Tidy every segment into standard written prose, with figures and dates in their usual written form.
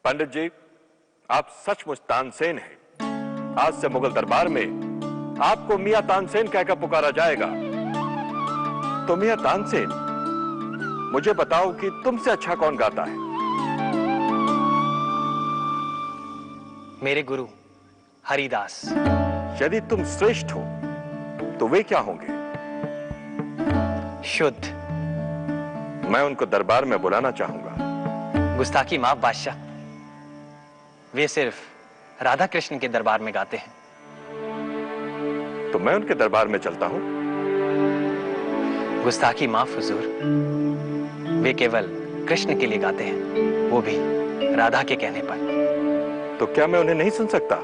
पंडित जी, आप सचमुच तानसेन हैं। आज से मुगल दरबार में आपको मियां तानसेन कहकर पुकारा जाएगा। तो मियां तानसेन, मुझे बताओ कि तुमसे अच्छा कौन गाता है? मेरे गुरु हरिदास। यदि तुम श्रेष्ठ हो तो वे क्या होंगे? शुद्ध। मैं उनको दरबार में बुलाना चाहूंगा। गुस्ताखी माफ बादशाह, वे सिर्फ राधा कृष्ण के दरबार में गाते हैं। तो मैं उनके दरबार में चलता हूं। गुस्ताखी माफ हुजूर, वे केवल कृष्ण के लिए गाते हैं, वो भी राधा के कहने पर। तो क्या मैं उन्हें नहीं सुन सकता?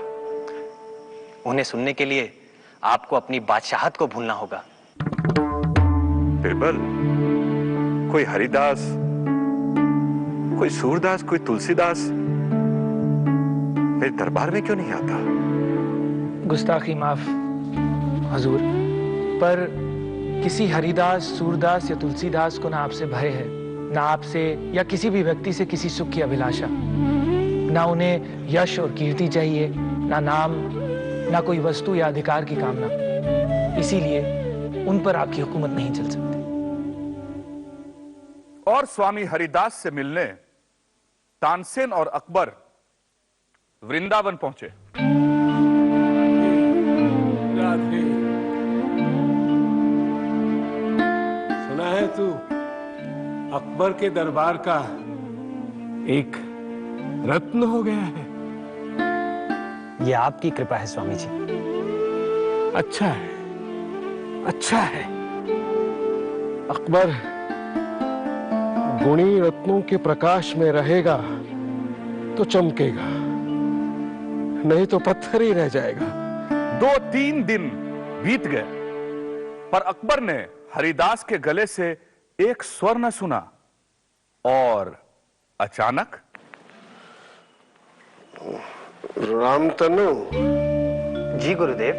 उन्हें सुनने के लिए आपको अपनी बादशाहत को भूलना होगा। बिरबल, कोई हरिदास, कोई सूरदास, कोई तुलसीदास मेरे दरबार में क्यों नहीं आता? गुस्ताखी माफ हुजूर, पर किसी हरिदास, सूरदास या तुलसीदास को ना आपसे भय है, ना आपसे या किसी भी व्यक्ति से किसी सुख की अभिलाषा। ना उन्हें यश और कीर्ति चाहिए, ना नाम, ना कोई वस्तु या अधिकार की कामना। इसीलिए उन पर आपकी हुकूमत नहीं चल सकती। और स्वामी हरिदास से मिलने तानसेन और अकबर वृंदावन पहुंचे। राधे, सुना है तू अकबर के दरबार का एक रत्न हो गया है? ये आपकी कृपा है स्वामी जी। अच्छा है, अच्छा है। अकबर गुणी रत्नों के प्रकाश में रहेगा तो चमकेगा, नहीं तो पत्थर ही रह जाएगा। 2-3 दिन बीत गए, पर अकबर ने हरिदास के गले से एक स्वर न सुना और अचानक रामतनु। जी गुरुदेव।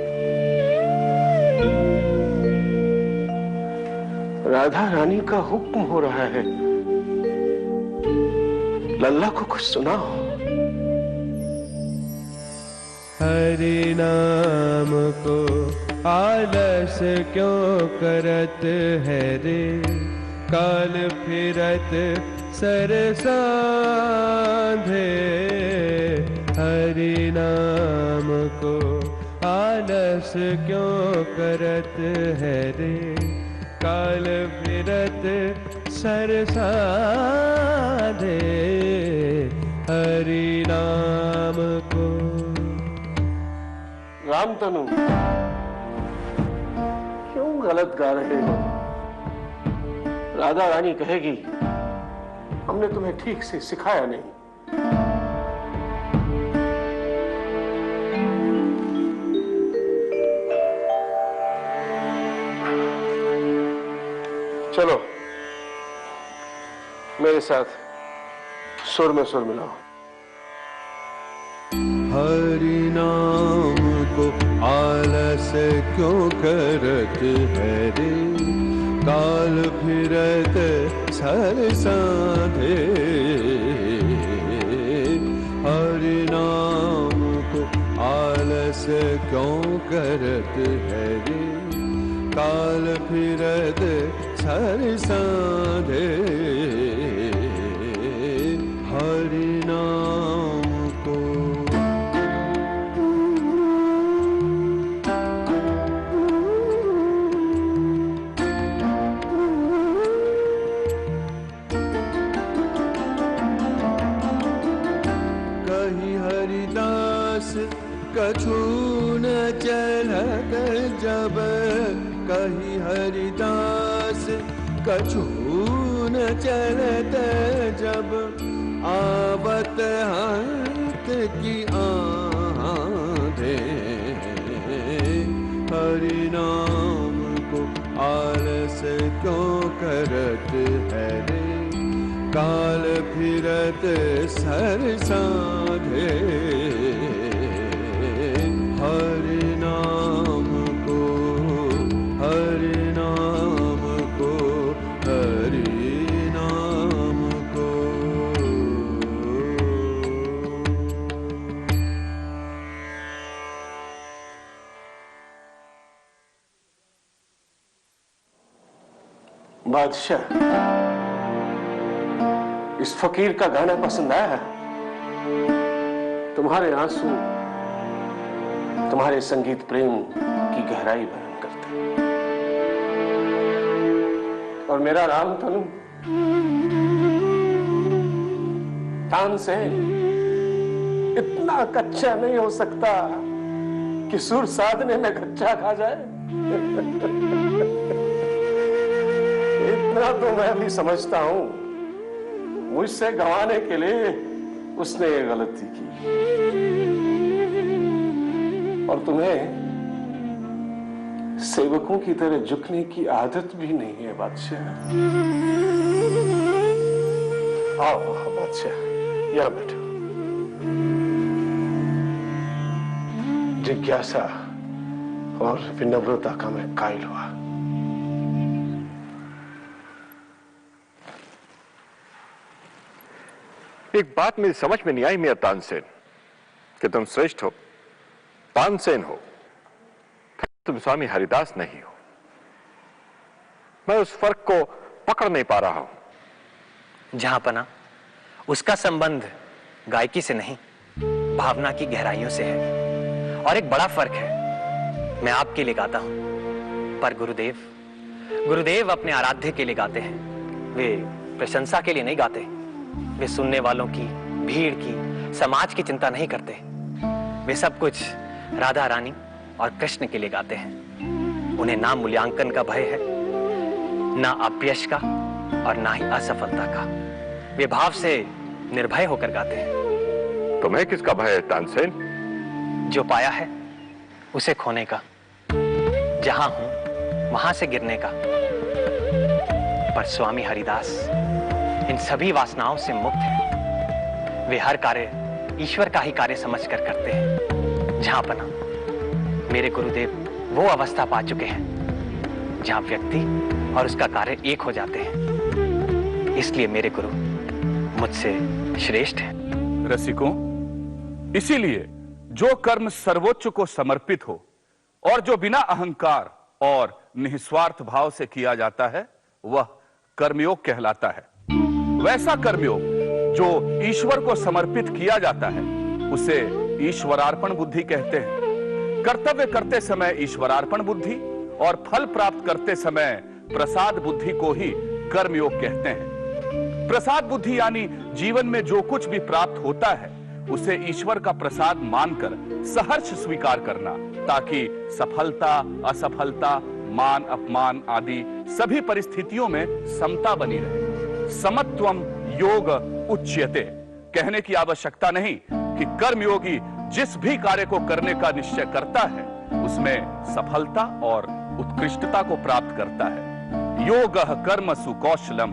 राधा रानी का हुक्म हो रहा है, लल्ला को कुछ सुनाओ। हरि नाम को आलस क्यों करत है रे, काल फिरत सर सांधे। हरि नाम को आलस क्यों करत है रे, काल फिरत सर सांधे। हरि नाम को। रामतनु, क्यों गलत गा रहे हो? राधा रानी कहेगी हमने तुम्हें ठीक से सिखाया नहीं। चलो मेरे साथ सुर में सुर मिलाओ। हरि नाम को आलस क्यों करत है रे, काल फिरत सर सांधे। हरि नाम को आलस क्यों करत है रे, काल फिरत सर सांधे। हरि नाम को। कहीं हरिदास कछु न चलत जब, कहीं हरिदास कछु न चलत जब, आवत हंत की आंधे। हरि नाम को आलस क्यों करत है रे, काल फिरत सर सांधे। हरि नाम को, हरि नाम को, हरि नाम को। बादशाह, इस फकीर का गाना पसंद आया? तुम्हारे आंसू तुम्हारे संगीत प्रेम की गहराई बयान करते हैं। और मेरा राम तनु तानसेन इतना कच्चा नहीं हो सकता कि सुर साधने में कच्चा खा जाए। इतना तो मैं भी समझता हूं, मुझसे गंवाने के लिए उसने ये गलती की। और तुम्हें सेवकों की तरह झुकने की आदत भी नहीं है बादशाह। आओ बादशाह, यहां बैठो। जिज्ञासा और विनम्रता का मैं कायल हुआ। एक बात मेरी समझ में नहीं आई मियां तानसेन, कि तुम श्रेष्ठ हो, तानसेन हो, तुम स्वामी हरिदास नहीं हो। मैं उस फर्क को पकड़ नहीं पा रहा हूं। जहांपना उसका संबंध गायकी से नहीं, भावना की गहराइयों से है। और एक बड़ा फर्क है, मैं आपके लिए गाता हूं, पर गुरुदेव अपने आराध्य के लिए गाते हैं। वे प्रशंसा के लिए नहीं गाते। वे सुनने वालों की, भीड़ की, समाज की चिंता नहीं करते। वे सब कुछ राधा रानी और कृष्ण के लिए गाते हैं। उन्हें ना मूल्यांकन का भय है, ना अपयश का और ना ही असफलता का। वे भाव से निर्भय होकर गाते हैं। तुम्हें किसका भय है तानसेन? जो पाया है उसे खोने का, जहां हूं वहां से गिरने का। पर स्वामी हरिदास इन सभी वासनाओं से मुक्त हैं। वे हर कार्य ईश्वर का ही कार्य समझकर करते हैं। जहांपना मेरे गुरुदेव वो अवस्था पा चुके हैं जहां व्यक्ति और उसका कार्य एक हो जाते हैं। इसलिए मेरे गुरु मुझसे श्रेष्ठ हैं। रसिकों, इसीलिए जो कर्म सर्वोच्च को समर्पित हो और जो बिना अहंकार और निस्वार्थ भाव से किया जाता है, वह कर्मयोग कहलाता है। वैसा कर्मयोग जो ईश्वर को समर्पित किया जाता है, उसे ईश्वरार्पण बुद्धि कहते हैं। कर्तव्य करते समय ईश्वरार्पण बुद्धि और फल प्राप्त करते समय प्रसाद बुद्धि को ही कर्मयोग कहते हैं। प्रसाद बुद्धि यानी जीवन में जो कुछ भी प्राप्त होता है उसे ईश्वर का प्रसाद मानकर सहर्ष स्वीकार करना, ताकि सफलता, असफलता, मान अपमान आदि सभी परिस्थितियों में समता बनी रहे। समत्वम योग उच्यते। कहने की आवश्यकता नहीं कि कर्मयोगी जिस भी कार्य को करने का निश्चय करता है उसमें सफलता और उत्कृष्टता को प्राप्त करता है। योगः कर्मसु कौशलम,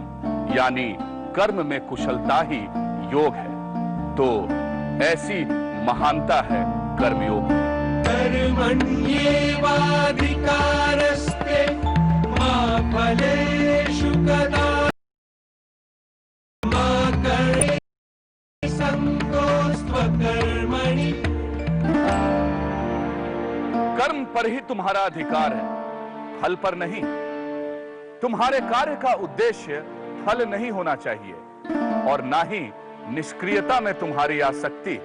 यानी कर्म में कुशलता ही योग है। तो ऐसी महानता है कर्मयोग। कर्मण्येवाधिकारस्ते मा फलेषु कदाचन मा कर्मे संगोस्त्वकर्मणि। कर्म पर ही तुम्हारा अधिकार है, फल पर नहीं। तुम्हारे कार्य का उद्देश्य फल नहीं होना चाहिए और ना ही निष्क्रियता में तुम्हारी आसक्ति